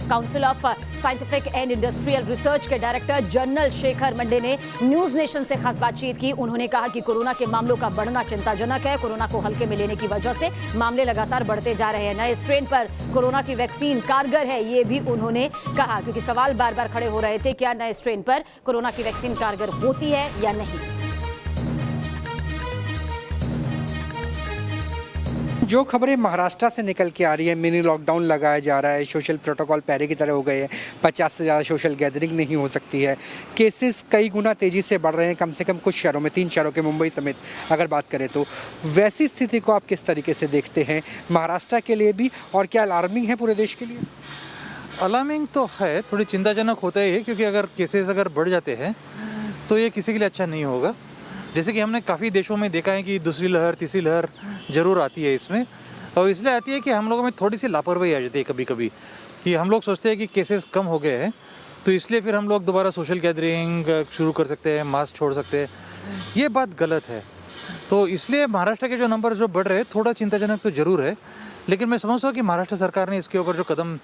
Council of scientific and industrial research के director general Shekhar Monday ने news nation से खास बातचीत की। उन्होंने कहा कि कोरोना के मामलों का बढ़ना चिंताजनक है। कोरोना को हल्के में लेने की वजह से मामले लगातार बढ़ते जा रहे हैं। नए स्ट्रेन पर कोरोना की वैक्सीन कारगर है, ये भी उन्होंने कहा, क्योंकि सवाल बार बार खड़े हो रहे थे, क्या नए स्ट्रेन पर कोरोना की वैक्सीन कारगर होती है या नहीं। जो खबरें महाराष्ट्र से निकल के आ रही है, मिनी लॉकडाउन लगाया जा रहा है, सोशल प्रोटोकॉल पहले की तरह हो गए हैं, 50 से ज़्यादा सोशल गैदरिंग नहीं हो सकती है, केसेस कई गुना तेज़ी से बढ़ रहे हैं, कम से कम कुछ शहरों में, 3 शहरों के मुंबई समेत अगर बात करें तो वैसी स्थिति को आप किस तरीके से देखते हैं महाराष्ट्र के लिए भी, और क्या अलार्मिंग है पूरे देश के लिए? अलार्मिंग तो है, थोड़ी चिंताजनक होता ही है, क्योंकि अगर केसेस अगर बढ़ जाते हैं तो ये किसी के लिए अच्छा नहीं होगा। जैसे कि हमने काफ़ी देशों में देखा है कि दूसरी लहर, तीसरी लहर ज़रूर आती है इसमें, और इसलिए आती है कि हम लोगों में थोड़ी सी लापरवाही आ जाती है कभी कभी, कि हम लोग सोचते हैं कि केसेस कम हो गए हैं तो इसलिए फिर हम लोग दोबारा सोशल गैदरिंग शुरू कर सकते हैं, मास्क छोड़ सकते हैं। ये बात गलत है। तो इसलिए महाराष्ट्र के जो नंबर जो बढ़ रहे हैं थोड़ा चिंताजनक तो ज़रूर है, लेकिन मैं समझता हूँ कि महाराष्ट्र सरकार ने इसके ऊपर जो कदम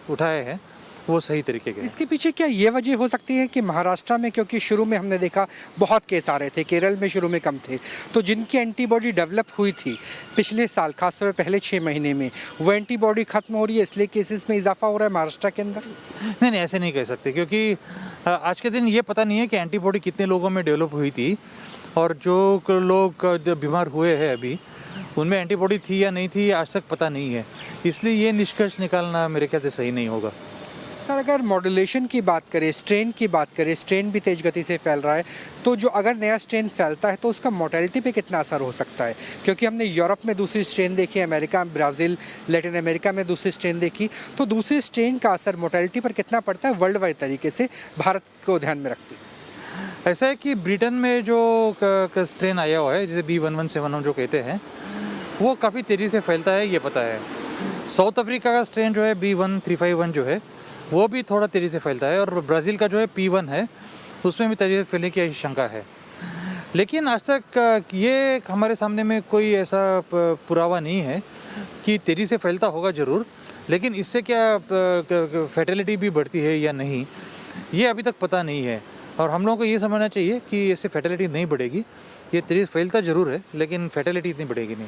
उठाए हैं वो सही तरीके के। इसके पीछे क्या ये वजह हो सकती है कि महाराष्ट्र में, क्योंकि शुरू में हमने देखा बहुत केस आ रहे थे, केरल में शुरू में कम थे, तो जिनकी एंटीबॉडी डेवलप हुई थी पिछले साल, खासतौर पर पहले 6 महीने में, वो एंटीबॉडी खत्म हो रही है, इसलिए केसेस में इजाफा हो रहा है महाराष्ट्र के अंदर? नहीं, ऐसे नहीं कह सकते, क्योंकि आज के दिन ये पता नहीं है कि एंटीबॉडी कितने लोगों में डेवलप हुई थी, और जो लोग बीमार हुए हैं अभी उनमें एंटीबॉडी थी या नहीं थी आज तक पता नहीं है, इसलिए ये निष्कर्ष निकालना मेरे ख्याल से सही नहीं होगा। सर, अगर मॉड्यूलेशन की बात करें, स्ट्रेन की बात करें, स्ट्रेन भी तेज गति से फैल रहा है, तो जो अगर नया स्ट्रेन फैलता है तो उसका मोर्टेलिटी पे कितना असर हो सकता है? क्योंकि हमने यूरोप में दूसरी स्ट्रेन देखी, अमेरिका, ब्राज़ील, लैटिन अमेरिका में दूसरी स्ट्रेन देखी, तो दूसरी स्ट्रेन का असर मोर्टेलिटी पर कितना पड़ता है वर्ल्ड वाइड तरीके से, भारत को ध्यान में रखते हैं? ऐसा है कि ब्रिटेन में जो स्ट्रेन आया हुआ है, जिसे B1171 हम जो कहते हैं, वो काफ़ी तेज़ी से फैलता है, ये पता है। साउथ अफ्रीका का स्ट्रेन जो है B1351 जो है वो भी थोड़ा तेज़ी से फैलता है, और ब्राज़ील का जो है P1 है उसमें भी तेज़ी से फैलने की शंका है। लेकिन आज तक ये हमारे सामने में कोई ऐसा पुरावा नहीं है कि तेज़ी से फैलता होगा ज़रूर, लेकिन इससे क्या फैटेलिटी भी बढ़ती है या नहीं, ये अभी तक पता नहीं है। और हम लोगों को ये समझना चाहिए कि इससे फैटेलिटी नहीं बढ़ेगी, ये तेज़ी फैलता ज़रूर है लेकिन फैटेलिटी इतनी बढ़ेगी नहीं।